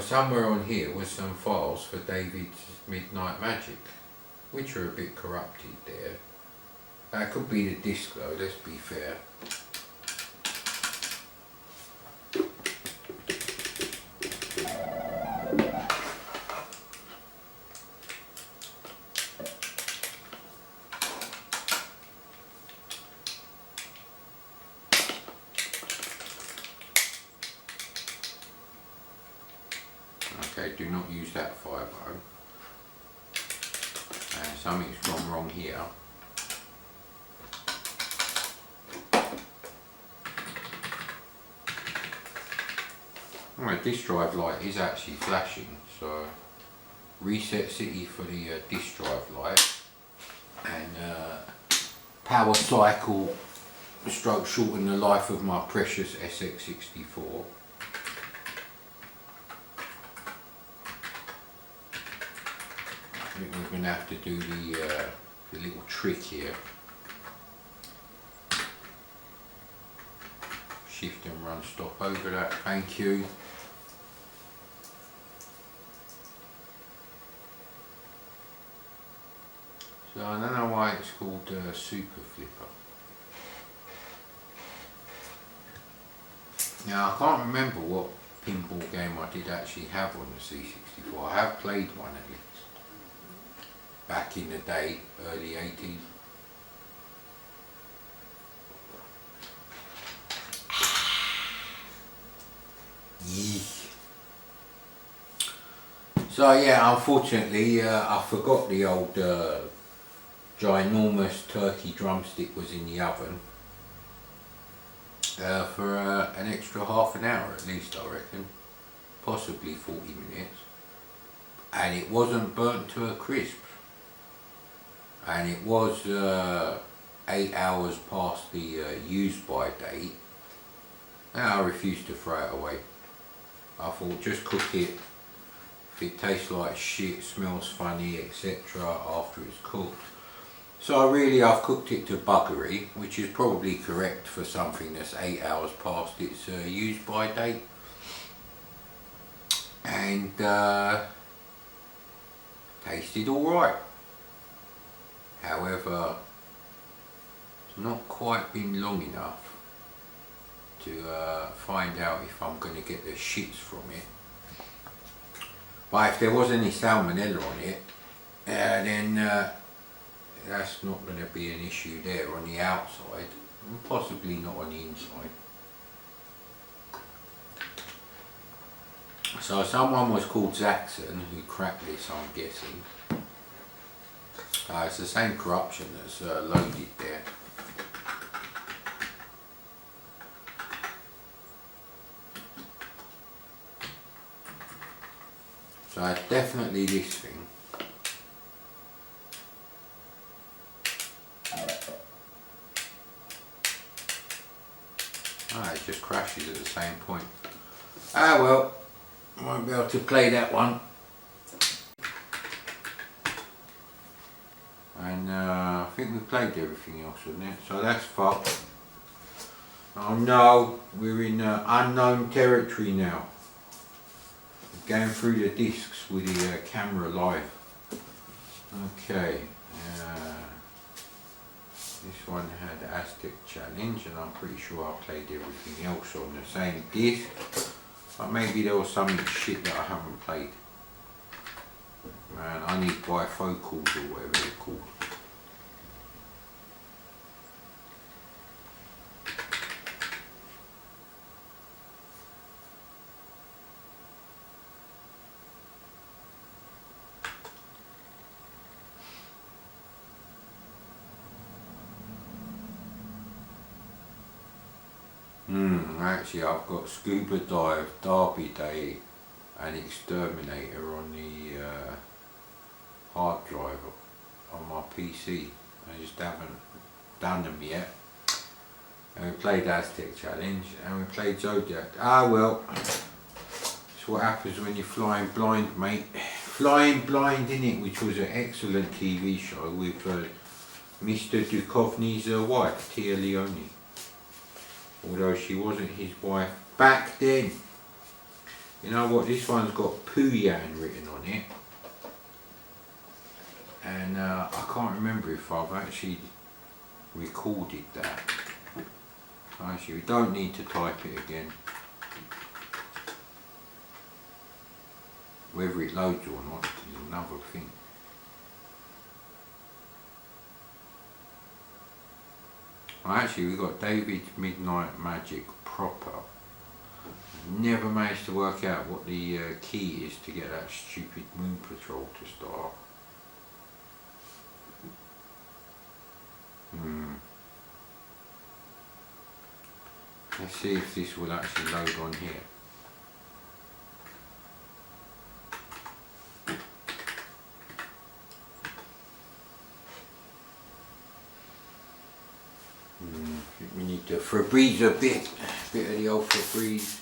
somewhere on here was some files for David's Midnight Magic, which are a bit corrupted there. That could be the disc though, let's be fair. Okay, do not use that fire button. And something's gone wrong here. My disk drive light is actually flashing, so reset city for the disk drive light, and power cycle stroke shorten the life of my precious SX64. I think we're going to have to do the little trick here. Shift and run stop over that, thank you. So I don't know why it's called Super Flipper. Now I can't remember what pinball game I did actually have on the C64. I have played one at least. Back in the day, early 80s. So yeah, unfortunately I forgot the old ginormous turkey drumstick was in the oven for an extra half an hour at least, I reckon, possibly 40 minutes, and it wasn't burnt to a crisp, and it was 8 hours past the use by date, and I refused to throw it away. I thought, just cook it. If it tastes like shit, smells funny, etc. after it's cooked. So really I've cooked it to buggery, which is probably correct for something that's 8 hours past its use by date. And tasted alright. However, it's not quite been long enough to find out if I'm going to get the shits from it. But if there was any salmonella on it, then that's not going to be an issue there on the outside, and possibly not on the inside. So someone was called Zaxxon who cracked this, I'm guessing. It's the same corruption that's loaded there. So it's definitely this thing. It just crashes at the same point. Ah well, I won't be able to play that one. And I think we played everything else, wasn't it? So that's fucked. Oh no, we're in unknown territory now. Going through the discs with the camera live. Okay, this one had Aztec Challenge, and I'm pretty sure I played everything else on the same disc, but maybe there was some shit that I haven't played. Man, I need bifocals or whatever they're called. Actually I've got Scuba Dive, Derby Day and Exterminator on the hard drive on my PC. I just haven't done them yet. And we played Aztec Challenge and we played Zodiac. Ah well, it's what happens when you're flying blind, mate. Flying Blind, innit, which was an excellent TV show with Mr. Duchovny's wife, Tia Leone. Although she wasn't his wife back then. You know what, this one's got Puyan written on it. And I can't remember if I've actually recorded that. Actually, we don't need to type it again. Whether it loads or not is another thing. Well, actually, we've got David's Midnight Magic proper. Never managed to work out what the key is to get that stupid Moon Patrol to start. Let's see if this will actually load on here. We need to Febreze a bit of the old Febreze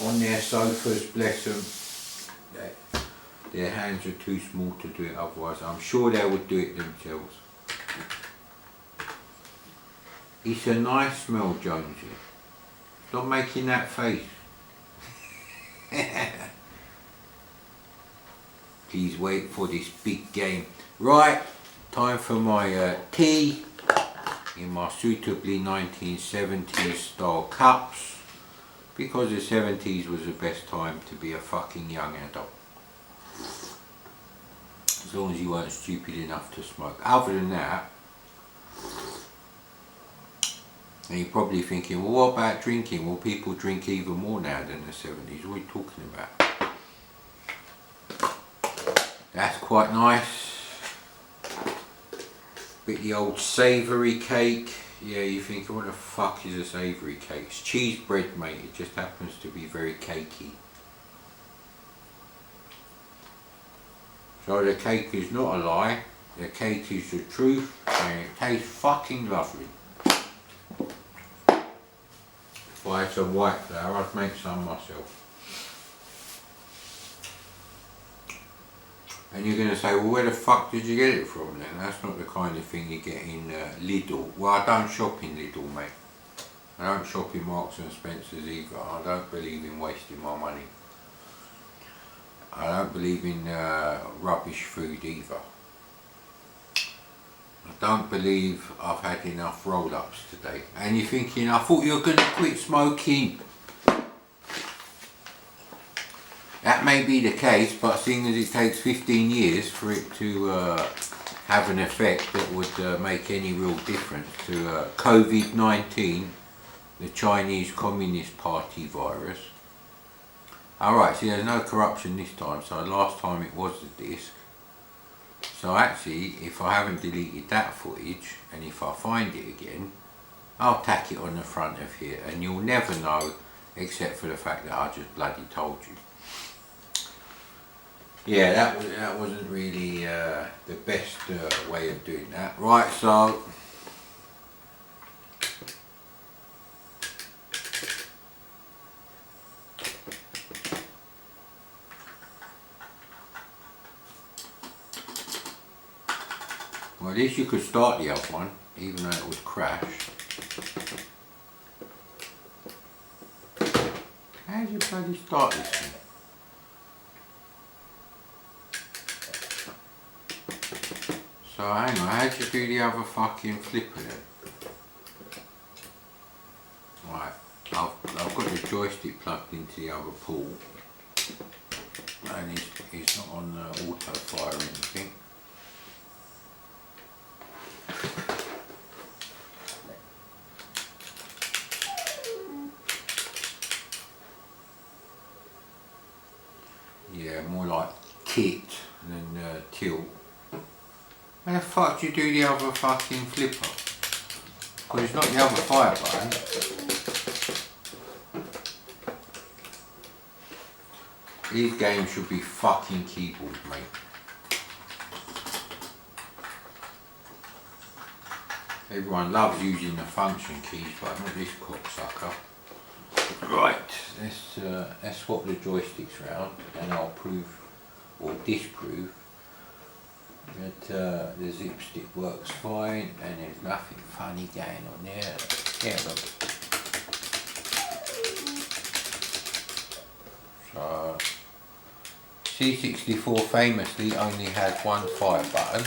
on their sofas, bless them. Their hands are too small to do it otherwise. I'm sure they would do it themselves. It's a nice smell, Jonesy. Stop making that face. Please wait for this big game. Right, time for my tea in my suitably 1970s style cups, because the 70s was the best time to be a fucking young adult. As long as you weren't stupid enough to smoke. Other than that, and you're probably thinking, well, what about drinking? Well, people drink even more now than the 70s. What are you talking about? That's quite nice. Bit of the old savoury cake. Yeah, you think, what the fuck is a savoury cake? It's cheese bread, mate. It just happens to be very cakey. So the cake is not a lie. The cake is the truth, and it tastes fucking lovely. If I had some white flour, I'd make some myself. And you're going to say, well, where the fuck did you get it from then? That's not the kind of thing you get in Lidl. Well, I don't shop in Lidl, mate. I don't shop in Marks and Spencer's either. I don't believe in wasting my money. I don't believe in rubbish food either. I don't believe I've had enough roll-ups today. And you're thinking, I thought you were going to quit smoking. That may be the case, but seeing as it takes 15 years for it to have an effect that would make any real difference to COVID-19, the Chinese Communist Party virus. Alright, see, there's no corruption this time, so last time it was the disc. So actually, if I haven't deleted that footage, and if I find it again, I'll tack it on the front of here, and you'll never know, except for the fact that I just bloody told you. Yeah, that wasn't really the best way of doing that. Right, so well, at least you could start the other one, even though it was crashed. How did you bloody start this thing? So hang on, how do you do the other fucking flipper then? Right, I've got the joystick plugged into the other pool, and it's not on auto fire or anything. Yeah, more like kit than tilt. How the fuck do you do the other fucking flipper? Because it's not the other fire button. These games should be fucking keyboard, mate. Everyone loves using the function keys, but not this cocksucker. Right, let's swap the joysticks round, and I'll prove or disprove that the zip stick works fine and there's nothing funny going on there. Yeah, look. C64 famously only had one fire button.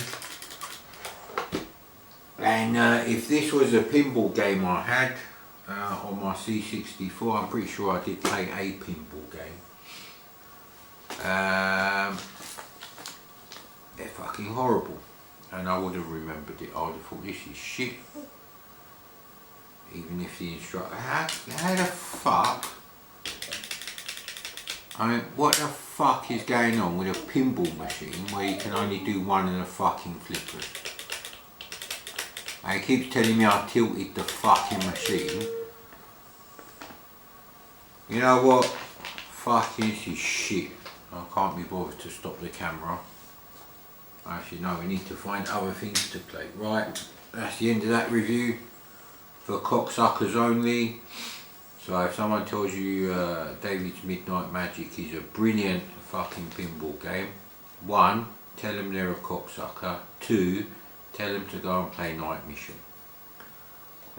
And if this was a pinball game I had on my C64, I'm pretty sure I did play a pinball game. They're fucking horrible. And I would have remembered it. I would have thought this is shit. Even if the instructor, how the fuck? I mean, what the fuck is going on with a pinball machine where you can only do one of the fucking flippers? And he keeps telling me I tilted the fucking machine. You know what? Fucking this is shit. I can't be bothered to stop the camera. Actually no, we need to find other things to play. Right, that's the end of that review. For cocksuckers only. So if someone tells you David's Midnight Magic is a brilliant fucking pinball game, 1, tell them they're a cocksucker. 2, tell them to go and play Night Mission.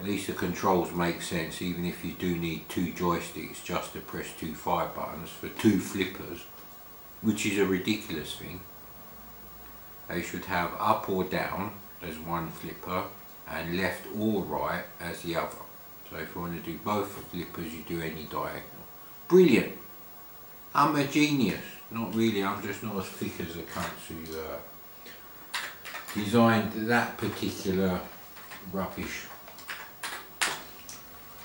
At least the controls make sense, even if you do need 2 joysticks just to press 2 fire buttons for 2 flippers, which is a ridiculous thing. They should have up or down as one flipper and left or right as the other. So if you want to do both flippers, you do any diagonal. Brilliant. I'm a genius. Not really, I'm just not as thick as the cunts who designed that particular rubbish.